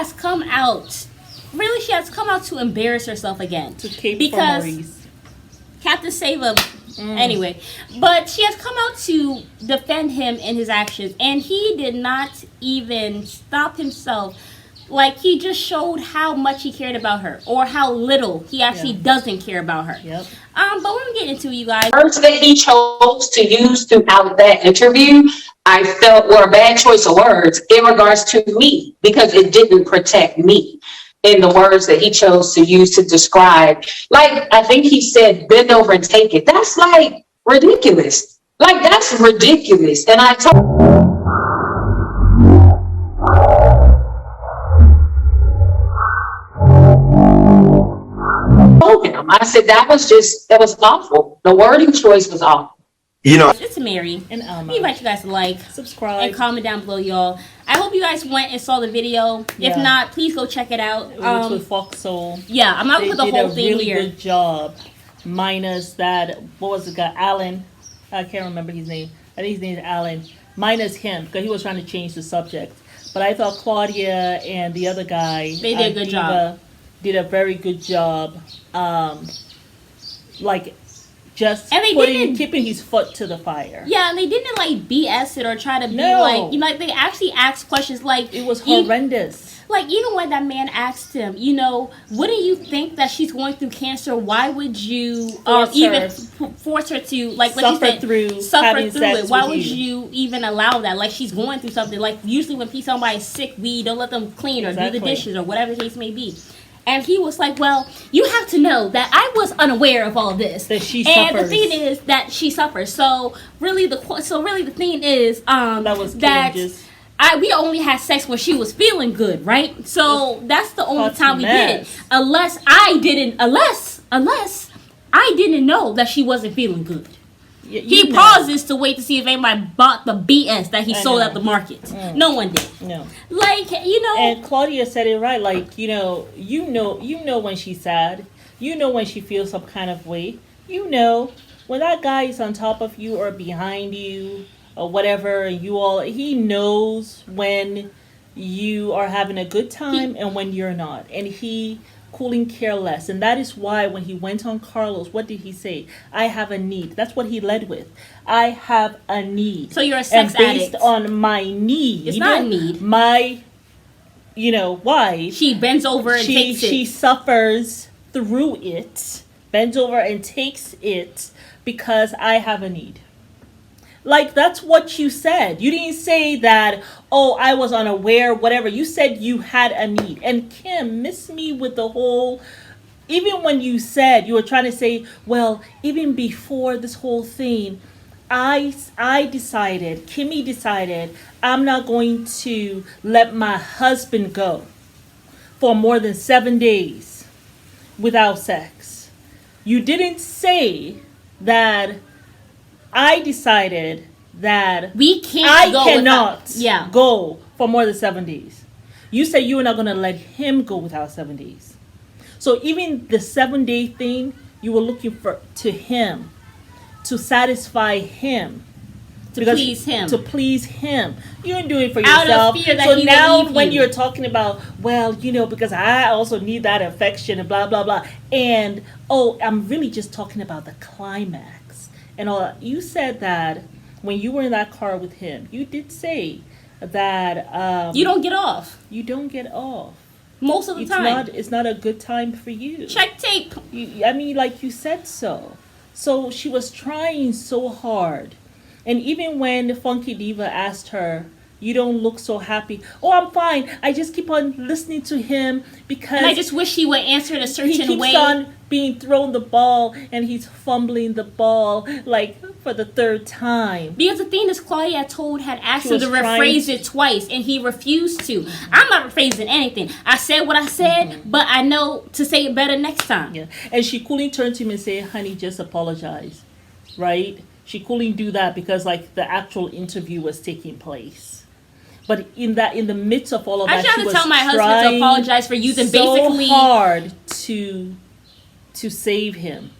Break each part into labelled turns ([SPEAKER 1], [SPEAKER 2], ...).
[SPEAKER 1] has come out. Really, she has come out to embarrass herself again.
[SPEAKER 2] To cape
[SPEAKER 1] because
[SPEAKER 2] for Maurice.
[SPEAKER 1] Captain Sava. Anyway, but she has come out to defend him in his actions, and he did not even stop himself. Like, he just showed how much he cared about her, or how little he actually doesn't care about her.
[SPEAKER 2] Yep.
[SPEAKER 1] But when we get into it, you guys,
[SPEAKER 3] words that he chose to use throughout that interview, I felt were a bad choice of words in regards to me, because it didn't protect me. In the words that he chose to use to describe, like, I think he said, bend over and take it. That's like ridiculous. Like, that's ridiculous. And I told him, I said, that was awful. The wording choice was awful.
[SPEAKER 4] You know,
[SPEAKER 1] it's Mary.
[SPEAKER 2] And
[SPEAKER 1] we invite you guys to like,
[SPEAKER 2] subscribe,
[SPEAKER 1] and comment down below, y'all. I hope you guys went and saw the video. If not, please go check it out.
[SPEAKER 2] Which with Foxhole.
[SPEAKER 1] Yeah, I'm not gonna put the whole thing
[SPEAKER 2] really
[SPEAKER 1] here.
[SPEAKER 2] Good job. Minus that, what was the guy? Alan. I can't remember his name. I think his name is Alan. Minus him, because he was trying to change the subject. But I thought Claudia and the other guy,
[SPEAKER 1] they did a good job.
[SPEAKER 2] Did a very good job. Like, just
[SPEAKER 1] and they
[SPEAKER 2] keeping his foot to the fire.
[SPEAKER 1] Yeah, and they didn't like BS it or try to be like, you know, like they actually asked questions like,
[SPEAKER 2] it was horrendous.
[SPEAKER 1] Like, even when that man asked him, you know, wouldn't you think that she's going through cancer? Why would you force her to, like,
[SPEAKER 2] suffer through
[SPEAKER 1] it? Why would you even allow that? Like, she's going through something. Like, usually when somebody's sick, we don't let them clean or do the dishes or whatever the case may be. And he was like, well, you have to know that I was unaware of all this.
[SPEAKER 2] That she
[SPEAKER 1] suffers.
[SPEAKER 2] And
[SPEAKER 1] the thing is that she suffers. So really the thing is we only had sex when she was feeling good, right? So that's the only time we did it. Unless I didn't know that she wasn't feeling good. He pauses to wait to see if anybody bought the BS that he sold at the market. No one did.
[SPEAKER 2] No.
[SPEAKER 1] Like, you know.
[SPEAKER 2] And Claudia said it right. Like, you know when she's sad. You know when she feels some kind of way. You know when that guy is on top of you or behind you or whatever. He knows when you are having a good time and when you're not. And he couldn't care less. And that is why when he went on Carlos, what did he say? I have a need. That's what he led with. I have a need.
[SPEAKER 1] So you're a sex addict.
[SPEAKER 2] Based on my need.
[SPEAKER 1] It's not a need.
[SPEAKER 2] My, wife.
[SPEAKER 1] She bends over and takes it.
[SPEAKER 2] She suffers through it. Bends over and takes it because I have a need. Like, that's what you said. You didn't say that, oh, I was unaware, whatever. You said you had a need. And Kim missed me with the whole, even when you said, you were trying to say, well, even before this whole thing, Kimmi decided, I'm not going to let my husband go for more than 7 days without sex. You didn't say that I decided that I cannot go for more than 7 days. You said you were not going to let him go without 7 days. So even the 7-day thing, you were looking to him, to satisfy him.
[SPEAKER 1] To please him.
[SPEAKER 2] You didn't do it for yourself.
[SPEAKER 1] Out of fear that he
[SPEAKER 2] now
[SPEAKER 1] will leave
[SPEAKER 2] when
[SPEAKER 1] you.
[SPEAKER 2] you're talking about, well, because I also need that affection and blah, blah, blah. And, I'm really just talking about the climax. And all that. You said that when you were in that car with him, you did say that
[SPEAKER 1] you don't get off.
[SPEAKER 2] You don't get off
[SPEAKER 1] most of the time.
[SPEAKER 2] It's not a good time for you.
[SPEAKER 1] Check tape.
[SPEAKER 2] Like you said so. So she was trying so hard, and even when Funky Diva asked her, "You don't look so happy." "Oh, I'm fine. I just keep on listening to him because."
[SPEAKER 1] And I just wish he would answer in a certain way.
[SPEAKER 2] He keeps on being thrown the ball, and he's fumbling the ball like for the third time.
[SPEAKER 1] Because the thing is, Claudia had asked him to rephrase it twice, and he refused to. I'm not rephrasing anything. I said what I said, but I know to say it better next time.
[SPEAKER 2] Yeah, and she couldn't turn to him and say, "Honey, just apologize," right? She couldn't do that because like the actual interview was taking place. But in the midst of all of that,
[SPEAKER 1] she was tell my husband to apologize for using basically
[SPEAKER 2] hard to save him.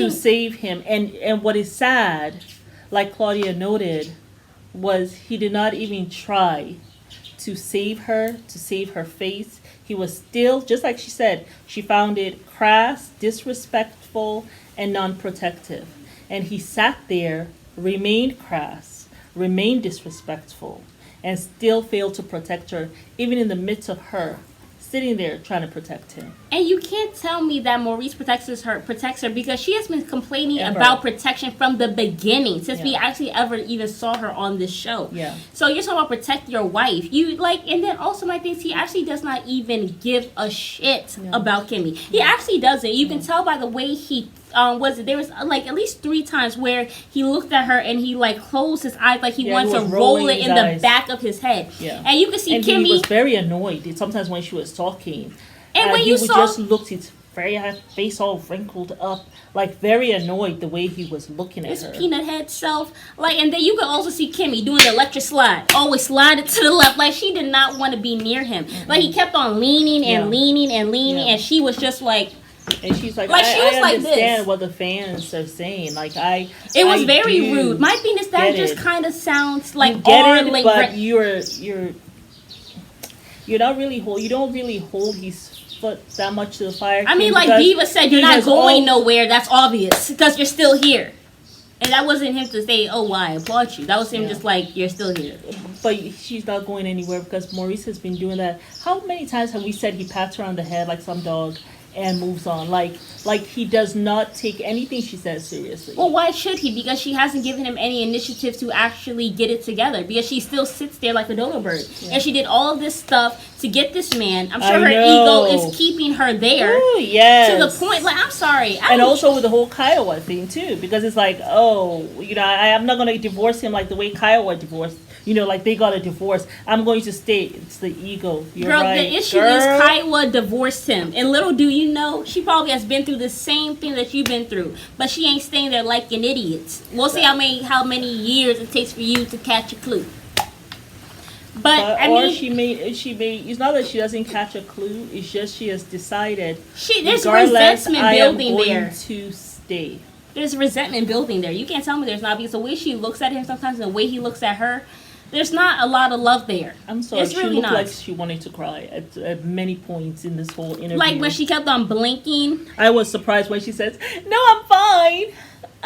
[SPEAKER 2] Save him. And what is sad, like Claudia noted, was he did not even try to save her face, he was still, just like she said, she found it crass, disrespectful, and non-protective. And he sat there, remained crass, remained disrespectful, and still failed to protect her, even in the midst of her sitting there trying to protect him.
[SPEAKER 1] And you can't tell me that Maurice protects her because she has been complaining
[SPEAKER 2] Ever.
[SPEAKER 1] about protection from the beginning, since we
[SPEAKER 2] Yeah.
[SPEAKER 1] actually ever even saw her on this show.
[SPEAKER 2] Yeah.
[SPEAKER 1] So you're talking about protect your wife. You like, and then also my thing is he actually does not even give a shit about Kimmi. He actually doesn't. You can tell by the way he there was like at least 3 times where he looked at her and he like closed his eyes like he wants
[SPEAKER 2] he
[SPEAKER 1] to
[SPEAKER 2] was
[SPEAKER 1] roll
[SPEAKER 2] rolling
[SPEAKER 1] it
[SPEAKER 2] his
[SPEAKER 1] in
[SPEAKER 2] eyes.
[SPEAKER 1] the back of his head.
[SPEAKER 2] Yeah.
[SPEAKER 1] And you can see
[SPEAKER 2] And
[SPEAKER 1] Kimmi.
[SPEAKER 2] he was very annoyed sometimes when she was talking.
[SPEAKER 1] And when
[SPEAKER 2] he
[SPEAKER 1] you
[SPEAKER 2] would
[SPEAKER 1] saw-
[SPEAKER 2] just looked his very face all wrinkled up, like very annoyed the way he was looking at
[SPEAKER 1] His
[SPEAKER 2] her.
[SPEAKER 1] peanut head self, like, and then you can also see Kimmi doing the electric slide, always slide it to the left, like she did not want to be near him. Like he kept on leaning and
[SPEAKER 2] Yeah.
[SPEAKER 1] leaning and leaning,
[SPEAKER 2] Yeah.
[SPEAKER 1] and she was just like,
[SPEAKER 2] And she's like,
[SPEAKER 1] Like, she was
[SPEAKER 2] I
[SPEAKER 1] like
[SPEAKER 2] understand
[SPEAKER 1] this.
[SPEAKER 2] what the fans are saying. Like
[SPEAKER 1] it was
[SPEAKER 2] I
[SPEAKER 1] very
[SPEAKER 2] do
[SPEAKER 1] rude. My thing is that
[SPEAKER 2] get
[SPEAKER 1] just
[SPEAKER 2] it.
[SPEAKER 1] kind of sounds like
[SPEAKER 2] You get
[SPEAKER 1] odd,
[SPEAKER 2] it,
[SPEAKER 1] like
[SPEAKER 2] but you're not really you don't really hold his foot that much to the fire.
[SPEAKER 1] I mean,
[SPEAKER 2] Kim,
[SPEAKER 1] like
[SPEAKER 2] because
[SPEAKER 1] Diva said, you're
[SPEAKER 2] he
[SPEAKER 1] not
[SPEAKER 2] has
[SPEAKER 1] going nowhere. That's obvious because you're still here. And that wasn't him to say, "Oh, well, I applaud you." That was him
[SPEAKER 2] Yeah.
[SPEAKER 1] just like, "You're still here."
[SPEAKER 2] But she's not going anywhere because Maurice has been doing that. How many times have we said he pats her on the head like some dog and moves on? Like he does not take anything she says seriously.
[SPEAKER 1] Well, why should he? Because she hasn't given him any initiative to actually get it together. Because she still sits there like a dodo bird. And she did all of this stuff to get this man. I'm sure
[SPEAKER 2] I
[SPEAKER 1] her
[SPEAKER 2] know.
[SPEAKER 1] ego is keeping her there.
[SPEAKER 2] Ooh, yes.
[SPEAKER 1] To the point, like, I'm sorry.
[SPEAKER 2] And also with the whole Kiowa thing too, because it's like, oh, I'm not gonna divorce him like the way Kiowa divorced. Like they got a divorce. I'm going to stay. It's the ego. You're
[SPEAKER 1] Girl,
[SPEAKER 2] right.
[SPEAKER 1] the issue is Kiowa divorced him. And little do you know, she probably has been through the same thing that you've been through. But she ain't staying there like an idiot. We'll see how many years it takes for you to catch a clue. But I mean,
[SPEAKER 2] she may. It's not that she doesn't catch a clue. It's just she has decided.
[SPEAKER 1] There's
[SPEAKER 2] regardless,
[SPEAKER 1] resentment
[SPEAKER 2] I am
[SPEAKER 1] building
[SPEAKER 2] going
[SPEAKER 1] there.
[SPEAKER 2] to stay.
[SPEAKER 1] There's resentment building there. You can't tell me there's not, because the way she looks at him sometimes and the way he looks at her, there's not a lot of love there.
[SPEAKER 2] I'm sorry.
[SPEAKER 1] It's
[SPEAKER 2] She
[SPEAKER 1] really
[SPEAKER 2] looked
[SPEAKER 1] not.
[SPEAKER 2] like she wanted to cry at many points in this whole interview.
[SPEAKER 1] Like when she kept on blinking.
[SPEAKER 2] I was surprised when she says, "No, I'm fine.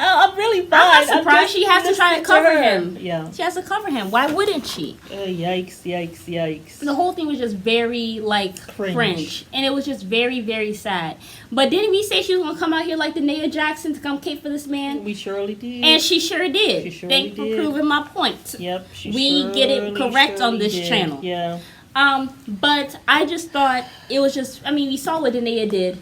[SPEAKER 2] I'm really fine."
[SPEAKER 1] I'm not surprised.
[SPEAKER 2] just
[SPEAKER 1] She has to try to
[SPEAKER 2] listening
[SPEAKER 1] cover
[SPEAKER 2] her."
[SPEAKER 1] him.
[SPEAKER 2] Yeah.
[SPEAKER 1] She has to cover him. Why wouldn't she?
[SPEAKER 2] Yikes.
[SPEAKER 1] The whole thing was just very, like, cringe. And it was just very, very sad. But didn't we say she was going to come out here like the Nia Jackson to come cape for this man?
[SPEAKER 2] We surely did.
[SPEAKER 1] And she sure did.
[SPEAKER 2] She surely
[SPEAKER 1] Thanks for
[SPEAKER 2] did.
[SPEAKER 1] proving my point.
[SPEAKER 2] Yep.
[SPEAKER 1] We get it correct on this channel.
[SPEAKER 2] Yeah.
[SPEAKER 1] But I just thought it was just, I mean, we saw what Danae did.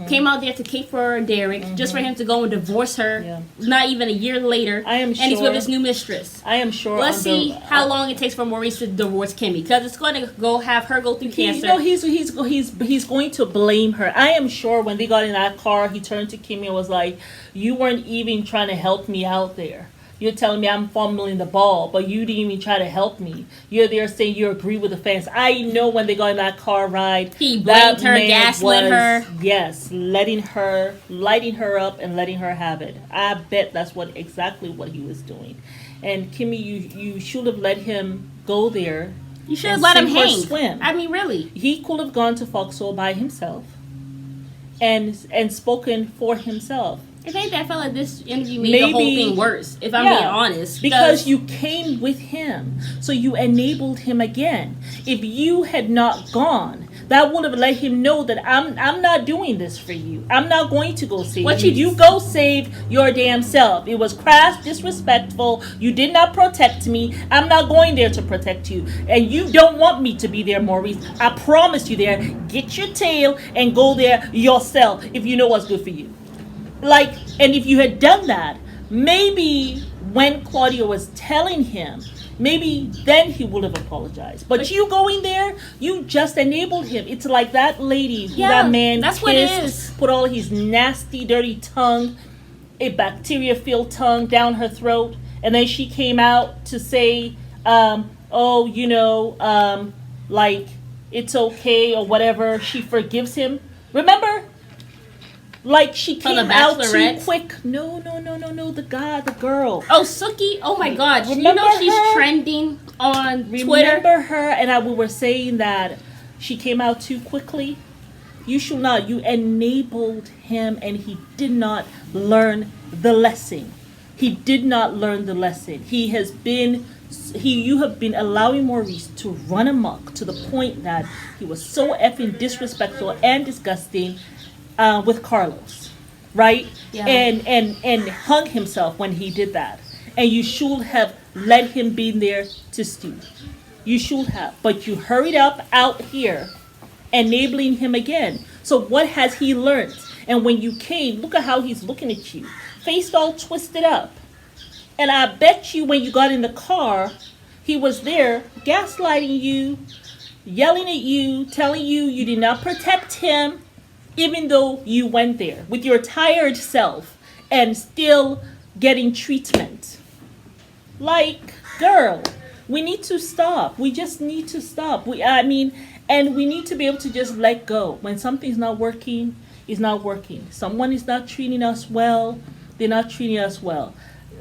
[SPEAKER 1] Came out there to cape for Derek, just for him to go and divorce her.
[SPEAKER 2] Yeah.
[SPEAKER 1] Not even a year later.
[SPEAKER 2] I am
[SPEAKER 1] And he's
[SPEAKER 2] sure-
[SPEAKER 1] with his new mistress.
[SPEAKER 2] I am sure.
[SPEAKER 1] Let's see how long it takes for Maurice to divorce Kimmi, because it's going to have her go through cancer.
[SPEAKER 2] He's going to blame her. I am sure when they got in that car, he turned to Kimmi and was like, "You weren't even trying to help me out there. You're telling me I'm fumbling the ball, but you didn't even try to help me. You're there saying you agree with the fans." I know when they got in that car ride,
[SPEAKER 1] He blamed her,
[SPEAKER 2] man
[SPEAKER 1] gaslit her.
[SPEAKER 2] Yes, lighting her up and letting her have it. I bet that's exactly what he was doing. And Kimmi, you should have let him go there.
[SPEAKER 1] You should have
[SPEAKER 2] and
[SPEAKER 1] let him
[SPEAKER 2] sink or
[SPEAKER 1] hang.
[SPEAKER 2] swim.
[SPEAKER 1] I mean, really.
[SPEAKER 2] He could have gone to Foxhole by himself and spoken for himself.
[SPEAKER 1] If anything, I felt like this interview made the whole
[SPEAKER 2] Maybe-
[SPEAKER 1] thing worse, if I'm being honest.
[SPEAKER 2] Because you came with him. So you enabled him again. If you had not gone, that would have let him know that I'm not doing this for you. I'm not going to go save
[SPEAKER 1] What
[SPEAKER 2] you.
[SPEAKER 1] you-
[SPEAKER 2] You go save your damn self. It was crass, disrespectful. You did not protect me. I'm not going there to protect you. And you don't want me to be there, Maurice. I promise you there. Get your tail and go there yourself if you know what's good for you. And if you had done that, maybe when Claudia was telling him, maybe then he would have apologized. But you going there, you just enabled him. It's like that lady who that man
[SPEAKER 1] that's
[SPEAKER 2] kissed,
[SPEAKER 1] what it is.
[SPEAKER 2] put all his nasty, dirty tongue, a bacteria-filled tongue down her throat, and then she came out to say, it's okay or whatever. She forgives him. Remember? She
[SPEAKER 1] Oh, the
[SPEAKER 2] came out too
[SPEAKER 1] Bachelorette?
[SPEAKER 2] quick. No, the girl.
[SPEAKER 1] Oh, Suki. Oh my God.
[SPEAKER 2] Remember
[SPEAKER 1] you know she's
[SPEAKER 2] her?
[SPEAKER 1] trending on Twitter.
[SPEAKER 2] Remember her and we were saying that she came out too quickly? You should not. You enabled him and he did not learn the lesson. He did not learn the lesson. You have been allowing Maurice to run amok to the point that he was so effing disrespectful and disgusting with Carlos, right?
[SPEAKER 1] Yeah.
[SPEAKER 2] And hung himself when he did that. And you should have let him be there to stew. You should have. But you hurried up out here, enabling him again. So what has he learned? And when you came, look at how he's looking at you. Face all twisted up. And I bet you when you got in the car, he was there gaslighting you, yelling at you, telling you you did not protect him, even though you went there with your tired self and still getting treatment. Like, girl, we need to stop. We just need to stop. And we need to be able to just let go. When something's not working, it's not working. Someone is not treating us well, they're not treating us well.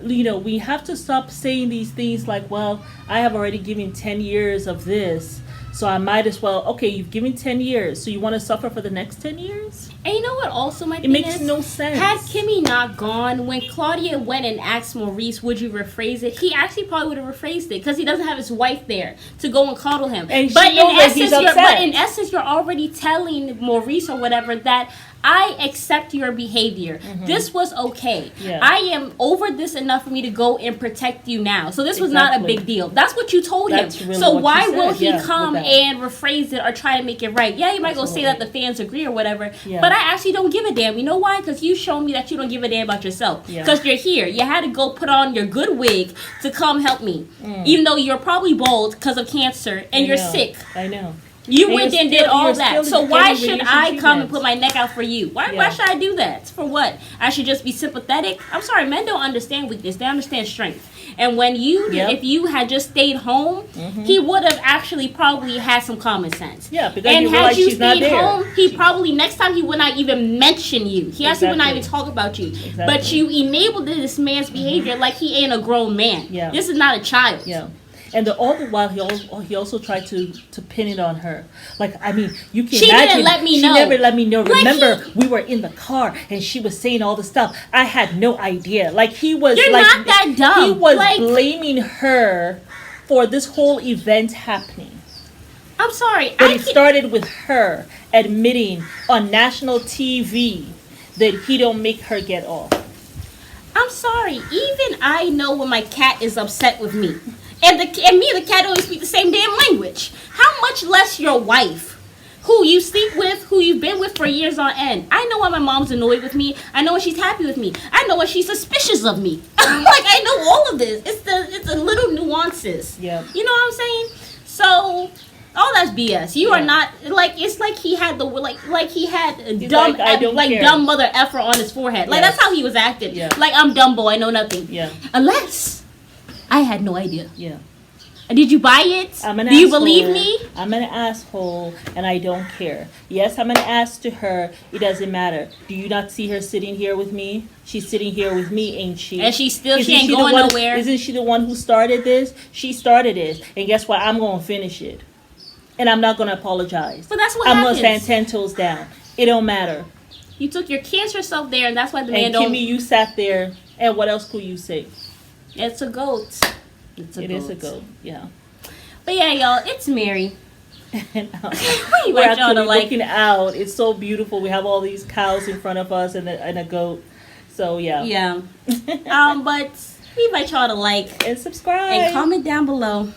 [SPEAKER 2] We have to stop saying these things like, well, I have already given 10 years of this, so I might as well. Okay, you've given 10 years, so you want to suffer for the next 10 years?
[SPEAKER 1] And you know what also my
[SPEAKER 2] It
[SPEAKER 1] thing
[SPEAKER 2] makes
[SPEAKER 1] is?
[SPEAKER 2] no sense.
[SPEAKER 1] Had Kimmi not gone, when Claudia went and asked Maurice, would you rephrase it? He actually probably would have rephrased it because he doesn't have his wife there to go and coddle him.
[SPEAKER 2] And
[SPEAKER 1] but
[SPEAKER 2] she knows that he's upset.
[SPEAKER 1] But in essence, you're already telling Maurice or whatever that I accept your behavior. Mm-hmm. This was okay.
[SPEAKER 2] Yeah.
[SPEAKER 1] I am over this enough for me to go and protect you now. So this was not a big deal. That's what you told
[SPEAKER 2] That's
[SPEAKER 1] him.
[SPEAKER 2] Really
[SPEAKER 1] so why will he
[SPEAKER 2] yeah,
[SPEAKER 1] come and rephrase it or try to make it right? Yeah, you might go say that the fans agree or whatever. Yeah. But I actually don't give a damn. You know why? Because you shown me that you don't give a damn about yourself. Because you're here. You had to go put on your good wig to come help me. Even though you're probably bald because of cancer and you're sick.
[SPEAKER 2] I know.
[SPEAKER 1] You went and did all that. So why should I come and put my neck out for you? Why should I do that? For what? I should just be sympathetic? I'm sorry, men don't understand weakness. They understand strength. And when if you had just stayed home, he would have actually probably had some common sense.
[SPEAKER 2] Yeah, because
[SPEAKER 1] and had you stayed home, he
[SPEAKER 2] she
[SPEAKER 1] probably next time he would not even mention you. He actually would not even talk about you.
[SPEAKER 2] Exactly.
[SPEAKER 1] But you enabled this man's behavior like he ain't a grown man.
[SPEAKER 2] Yeah.
[SPEAKER 1] This is not a child.
[SPEAKER 2] Yeah. And all the while, he also tried to pin it on her. Like, I mean, you can
[SPEAKER 1] she
[SPEAKER 2] imagine.
[SPEAKER 1] Didn't let me know.
[SPEAKER 2] She never let me know. Remember, we were in the car and she was saying all the stuff. I had no idea. Like, he was
[SPEAKER 1] You're not that dumb.
[SPEAKER 2] He was blaming her for this whole event happening.
[SPEAKER 1] I'm sorry.
[SPEAKER 2] But it started with her admitting on national TV that he don't make her get off.
[SPEAKER 1] I'm sorry. Even I know when my cat is upset with me. And me and the cat don't speak the same damn language. How much less your wife, who you sleep with, who you've been with for years on end. I know when my mom's annoyed with me. I know when she's happy with me. I know when she's suspicious of me. Like, I know all of this. It's the little nuances.
[SPEAKER 2] Yeah.
[SPEAKER 1] You know what I'm saying? So all that's BS. You are not like, it's like he had the like he had a dumb dumb mother effer on his forehead. Like that's how he was acting.
[SPEAKER 2] Yeah.
[SPEAKER 1] Like, I'm Dumbo, I know nothing.
[SPEAKER 2] Yeah.
[SPEAKER 1] Unless I had no idea.
[SPEAKER 2] Yeah.
[SPEAKER 1] Did you buy it? Do you believe me?
[SPEAKER 2] I'm an asshole and I don't care. Yes, I'm an ass to her. It doesn't matter. Do you not see her sitting here with me? She's sitting here with me, ain't she?
[SPEAKER 1] And she ain't going nowhere.
[SPEAKER 2] Isn't she the one who started this? She started it. And guess what? I'm going to finish it. And I'm not going to apologize.
[SPEAKER 1] But that's what
[SPEAKER 2] I'm
[SPEAKER 1] happens.
[SPEAKER 2] going to stand 10 toes down. It don't matter.
[SPEAKER 1] You took your cancer self there, and that's why the man don't.
[SPEAKER 2] And Kimmi, you sat there, and what else could you say?
[SPEAKER 1] It's a goat.
[SPEAKER 2] It is a goat, yeah.
[SPEAKER 1] But yeah, y'all, it's Mary.
[SPEAKER 2] And,
[SPEAKER 1] we're
[SPEAKER 2] actually looking out. It's so beautiful. We have all these cows in front of us and a goat. So yeah.
[SPEAKER 1] Yeah. But we invite y'all to like
[SPEAKER 2] and subscribe
[SPEAKER 1] and comment down below.